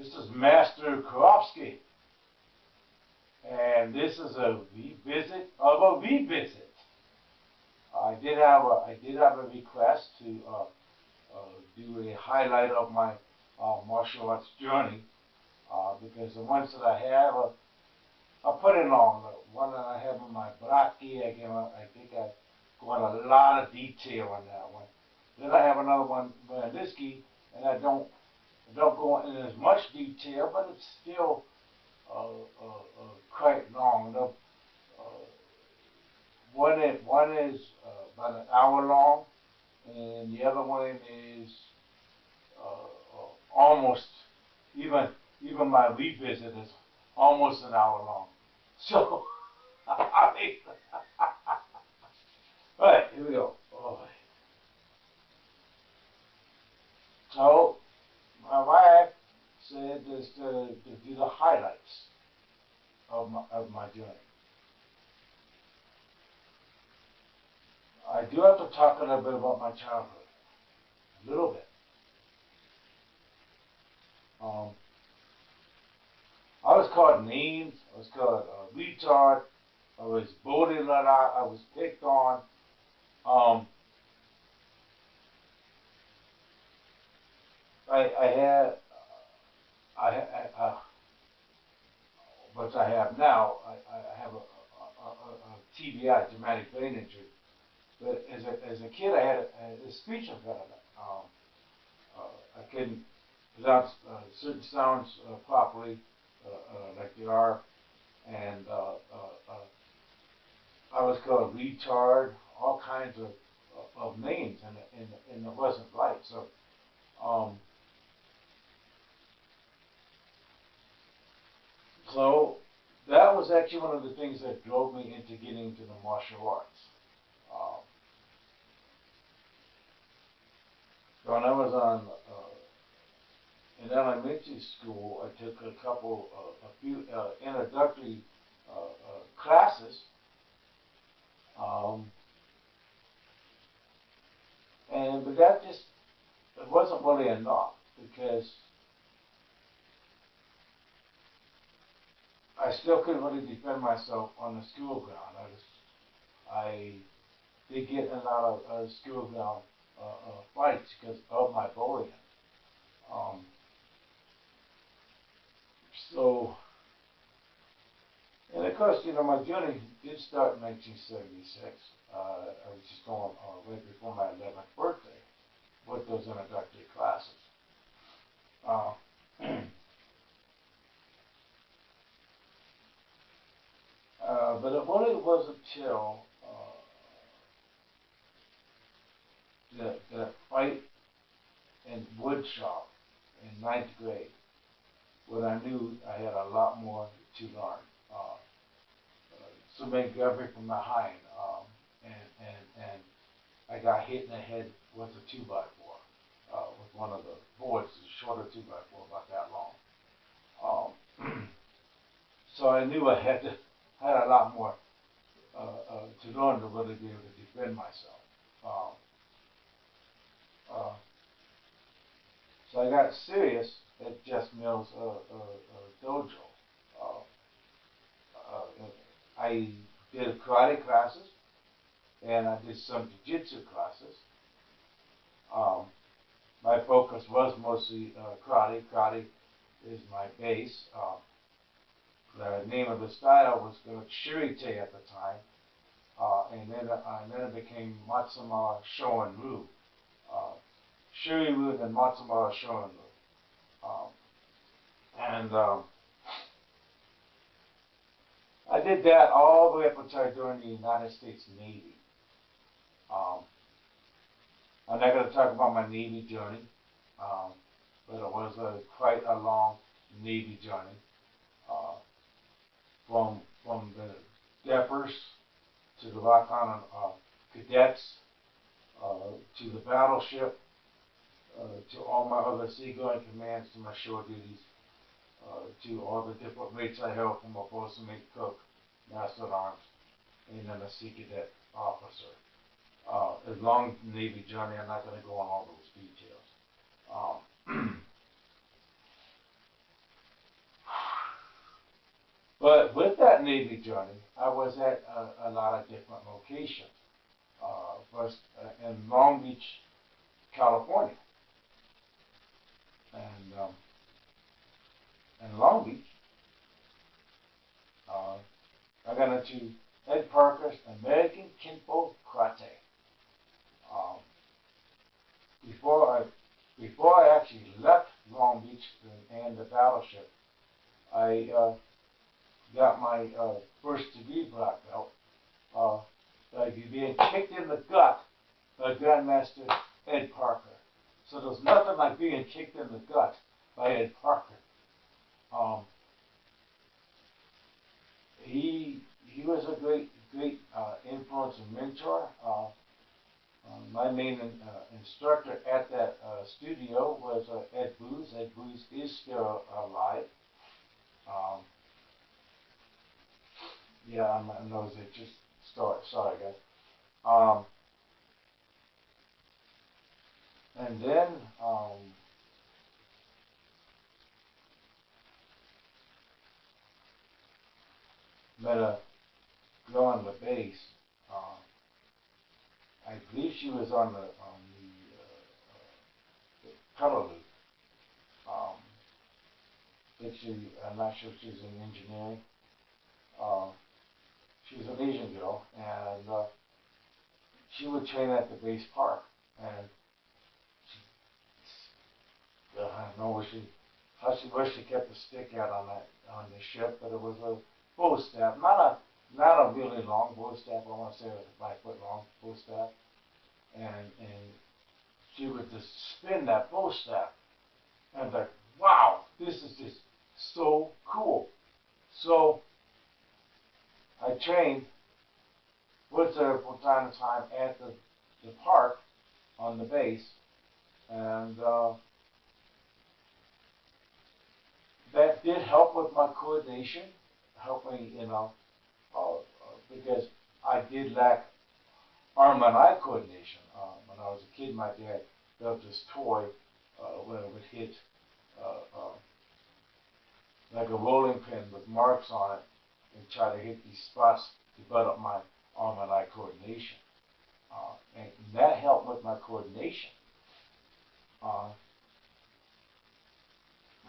This is Master Kerofsky, and this is a revisit of a revisit. I did have a request to do a highlight of my martial arts journey because the ones that I have, I put in on the one that I have in my Braki. I think I go in a lot of detail on that one. Then I have another one, Liski, and I don't go in as much detail, but it's still quite long. One is about an hour long, and the other one is almost even my revisit is almost an hour long. So, I mean, all right, here we go. Oh. So, my wife said is to do the highlights of my journey. I do have to talk a little bit about my childhood, a little bit. Um, I was called names. I was called a retard. I was bullied a lot. I was picked on. Um, I had which I have now. I have a TBI, traumatic brain injury. But as a kid, I had a speech impediment. I couldn't pronounce certain sounds properly, like they are, and I was called a retard, all kinds of names, and it wasn't right. Um, so that was actually one of the things that drove me into getting into the martial arts. Um, when I was in elementary school, I took a few introductory classes, um, but that just it wasn't really enough because I still couldn't really defend myself on the school ground. I did get in a lot of school ground fights because of my bullying. Um, so, and of course, my journey did start in 1976. I was just going right before my 11th birthday with those introductory classes. Uh, but it really wasn't until the fight in woodshop in ninth grade when I knew I had a lot more to learn. Somebody grabbed me from behind, and I got hit in the head with a 2x4, with one of the boards, a shorter 2x4, about that long. So I knew I had a lot more to learn to really be able to defend myself. Um, uh, so I got serious at Jess Mills dojo. Uh, I did karate classes and I did some jiu-jitsu classes. Um, my focus was mostly karate. Karate is my base. The name of the style was Shirite at the time, and then it became Matsuma Shoin-ryu. Uh, Shiryu and Matsuma Shoin-ryu. And I did that all the way up until I joined the United States Navy. Um, I'm not going to talk about my Navy journey, um, but it was quite a long Navy journey. Uh, from the Deppers to the Rock Island cadets to the battleship to all my other seagoing commands to my shore duties to all the different rates I held from a bosun mate cook, master at arms, and then a sea cadet officer. A long Navy journey. I'm not going to go on all those details. But with that Navy journey, I was at a lot of different locations. First in Long Beach, California. And in Long Beach, I got into Ed Parker's American Kinpo Karate. Um, before I actually left Long Beach and the battleship, I got my first degree black belt by being kicked in the gut by Grandmaster Ed Parker. So there's nothing like being kicked in the gut by Ed Parker. Um, he was a great influence and mentor. My main instructor at that studio was Ed Booz. Ed Booz is still alive. Um, yeah, I know it just started. Sorry, guys. And then met a girl on the bass. I believe she was on the color loop. Um, I'm not sure if she's in engineering. Uh, she was an Asian girl, and she would train at the base park. And I don't know how she wished she kept the stick out on the ship, but it was a bow staff, not a really long bow staff. I want to say it was a 5 foot long bow staff, and she would just spin that bow staff, and I was like, wow, this is just so cool. So I trained with her from time to time at the park on the base, and that did help with my coordination, help me, because I did lack arm and eye coordination. When I was a kid, my dad built this toy where it would hit uh, uh, like a rolling pin with marks on it and try to hit these spots to develop my arm and eye coordination. And that helped with my coordination. Uh,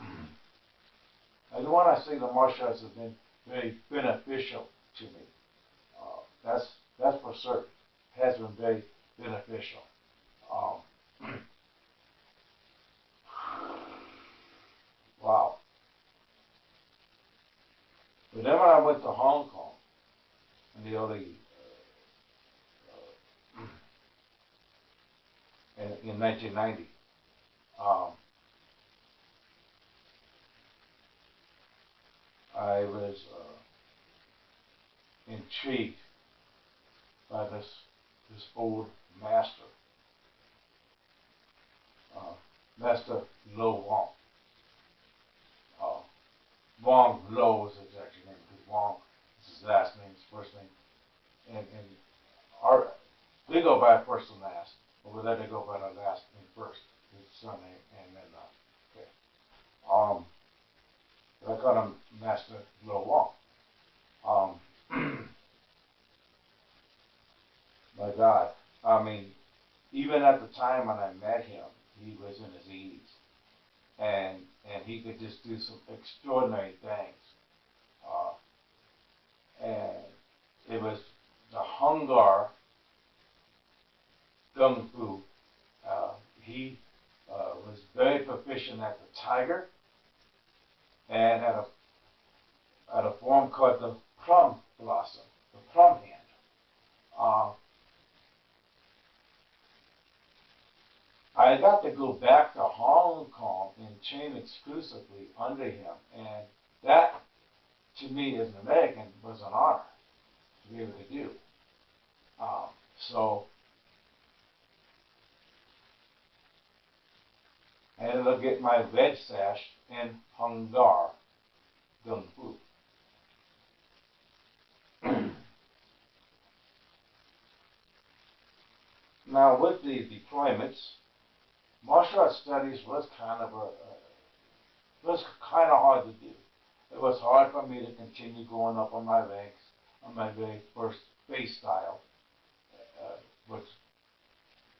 I don't want to say the martial arts have been very beneficial to me. That's for certain. It has been very beneficial. Um, wow. But then when I went to Hong Kong in the early in 1990, um, I was intrigued by this old master, Master Lo Wong. Uh, Wong Lo is his actual name because Wong is his last name, his first name, and our they go by first and last. Over there they go by the last name first, his surname, and then okay. I call him Master Lo Wong. My God, I mean, even at the time when I met him, he was in his 80s, and he could just do some extraordinary things. Uh, and it was the Hungar Gung Fu. He was very proficient at the Tiger and at a form called the Plum Blossom, the Plum Hand. Uh, I got to go back to Hong Kong and train exclusively under him, and that, to me as an American, was an honor to be able to do. So I ended up getting my red sash in Hungar Gung Fu. Now, with the deployments, martial arts studies was kind of hard to do. it was hard for me to continue going up on my ranks on my very first base style, which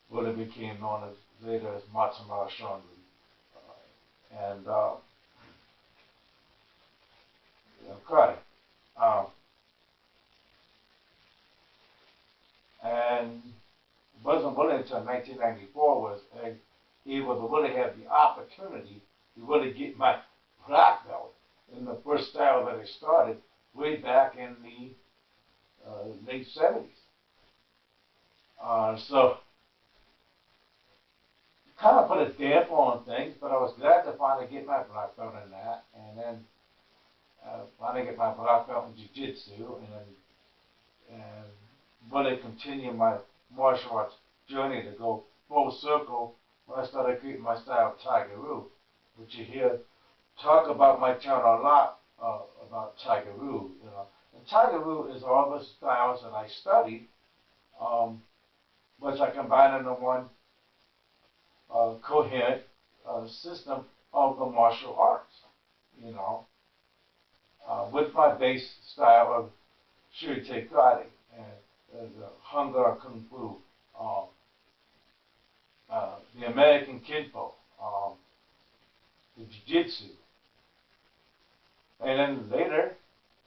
would have became known as later as Matsumara Shonri. And karate. Um, and wasn't willing until 1994 was able to really have the opportunity to really get my black belt in the first style that I started way back in the late 70s. So kind of put a damper on things, but I was glad to finally get my black belt in that, and then finally get my black belt in jiu-jitsu, and really continue my martial arts journey to go full circle when I started creating my style of Tiger-Roo, which you hear talk about my channel a lot about Tiger-Roo, you know. And Tiger-Roo is all the styles that I studied, which I combine into one coherent system of the martial arts, you know, with my base style of Shuri-Te Karate and the Hungar Kung Fu, the American Kinpo, the Jiu-Jitsu, and then later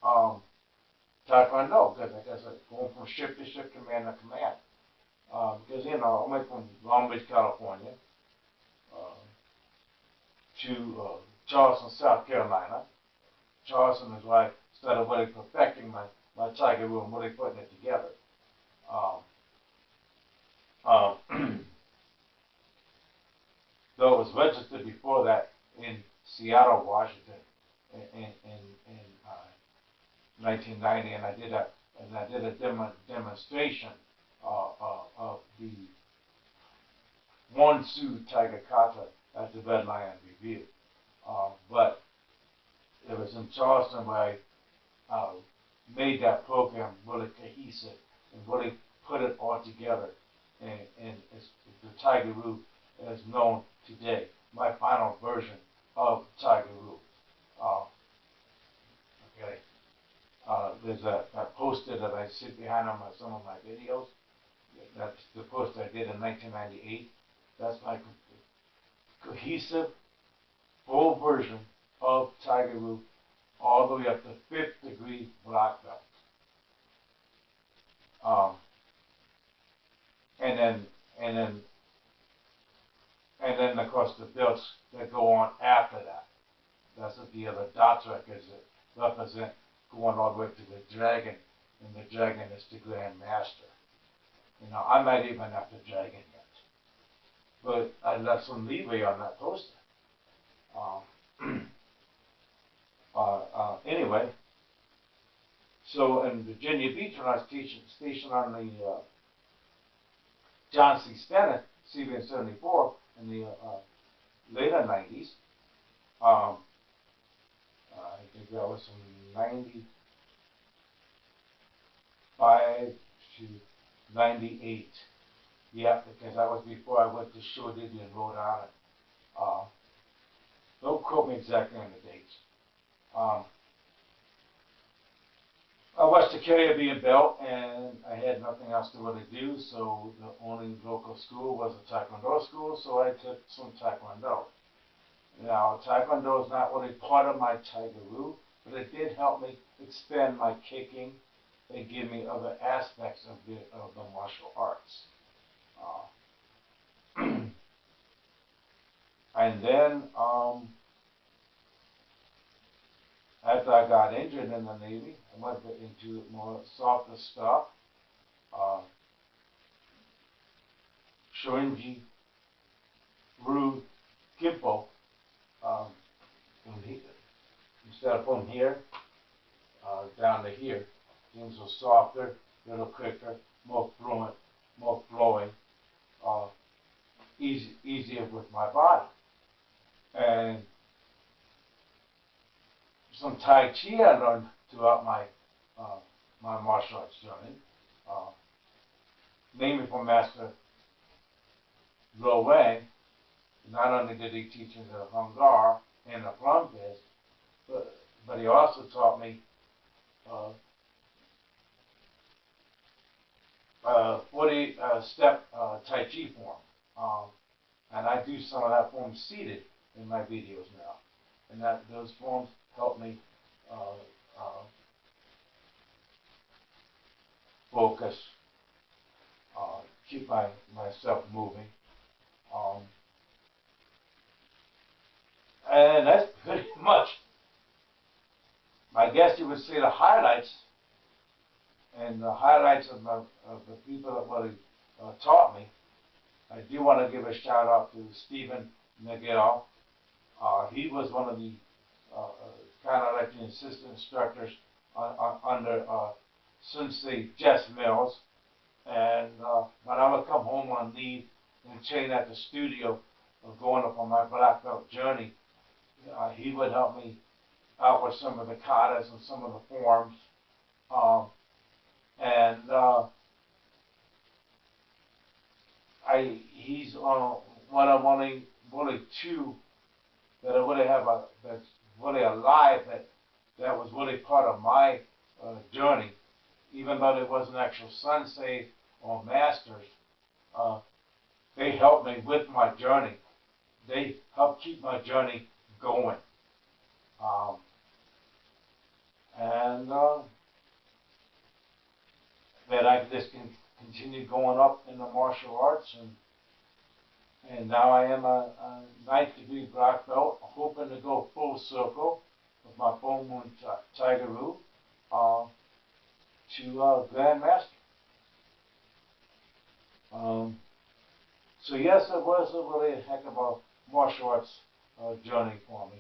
Taekwondo, because like I said, going from ship to ship, command to command. Because, you know, I went from Long Beach, California, to Charleston, South Carolina. Charleston is where I started really perfecting my Tiger-Roo and really putting it together. Though it was registered before that in Seattle, Washington, in 1990, and I did a demonstration of the Won-Su Tiger Kata at the Red Lion Review. But it was in Charleston where I made that program really cohesive and really put it all together. And it's the Tiger-Roo as known today, my final version of Tiger-Roo. Okay. There's a poster that I sit behind on some of my videos. That's the poster I did in 1998. That's my cohesive, full version of Tiger-Roo, all the way up to 5th degree black belt. And then of course the belts that go on after that. That's what the other dots represent, going all the way to the dragon, and the dragon is the Grand Master. You know, I might even have the dragon yet, but I left some leeway on that poster. Anyway, so in Virginia Beach, when I was stationed on the John C. Stennis CV-74 in the later 90s, I think that was from 95 to 98. Yeah, because that was before I went to Shore-Diddy in Rhode Island. Don't quote me exactly on the dates. I watched the Caribbean belt, and I had nothing else to really do, so the only local school was a Taekwondo school, so I took some Taekwondo. Now, Taekwondo is not really part of my Tiger-Roo, but it did help me expand my kicking and give me other aspects of the martial arts. And then, after I got injured in the Navy, I went into more softer stuff. Shorinji Ryu Kimpo, instead of from here down to here, things were softer, a little quicker, more fluent, more flowing, easier with my body. And some Tai Chi I learned throughout my my martial arts journey, mainly from Master Lo Wang. Not only did he teach me the Hungar and the Plum Fist, but but he also taught me 40-step Tai Chi form. And I do some of that form seated in my videos now. And those forms help me focus, keep myself moving. And that's pretty much, I guess you would say, the highlights. And the highlights of the people that really taught me. I do want to give a shout out to Stephen Miguel. He was one of the kind of like the assistant instructors under Sensei Jess Mills. And when I would come home on leave and train at the studio, going up on my black belt journey, he would help me out with some of the katas and some of the forms. He's one of only two that I really have that's really alive that was really part of my journey, even though there wasn't actual sensei or masters. They helped me with my journey. They helped keep my journey going. That I just can continue going up in the martial arts, and now I am a 9th degree black belt, hoping to go full circle with my full moon Tiger-Ru to Grandmaster. So yes, it was a really a heck of a martial arts journey for me.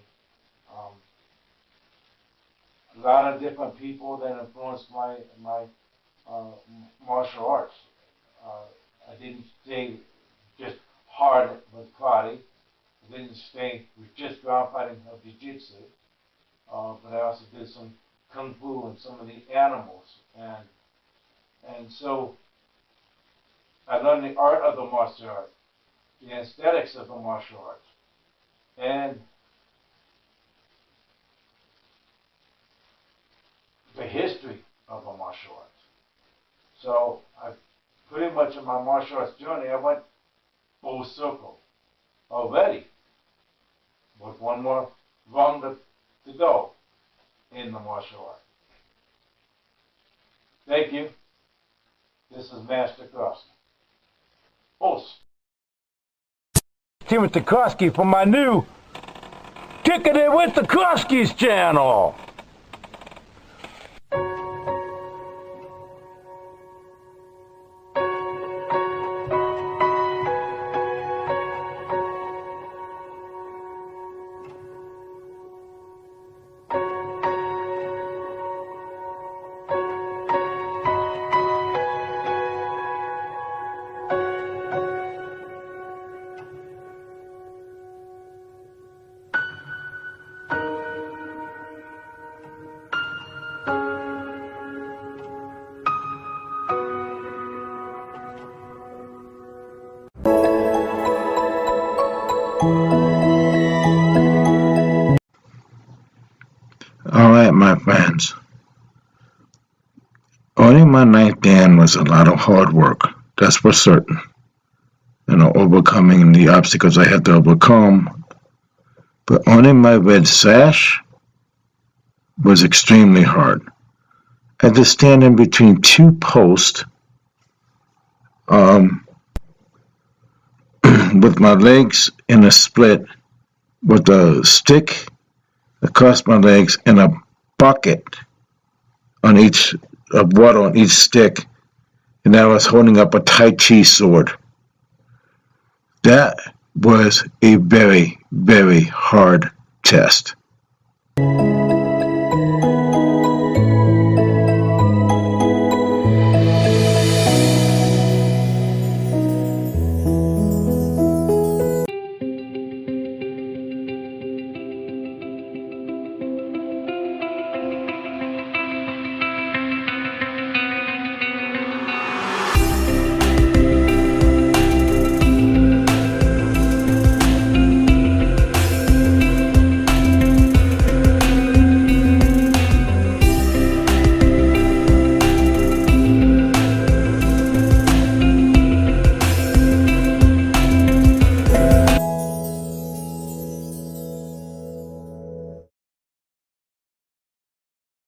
A lot of different people that influenced my martial arts. I didn't stay just hard with karate. I didn't stay with just ground fighting or jiu-jitsu. But I also did some kung fu and some of the animals. And so I learned the art of the martial art, the aesthetics of the martial arts, and the history of the martial arts. So I pretty much in my martial arts journey, I went full circle already, with one more rung to go in the martial art. Thank you. This is Master Kerofsky. Kerofsky from my new Kicking It with the Kerofskys channel. Alright, my friends. Earning my 9th Dan was a lot of hard work, that's for certain. Overcoming the obstacles I had to overcome. But earning my red sash was extremely hard. I had to stand in between two posts with my legs in a split, with a stick across my legs and a bucket on each of water on each stick, and I was holding up a Tai Chi sword. That was a very, very hard test.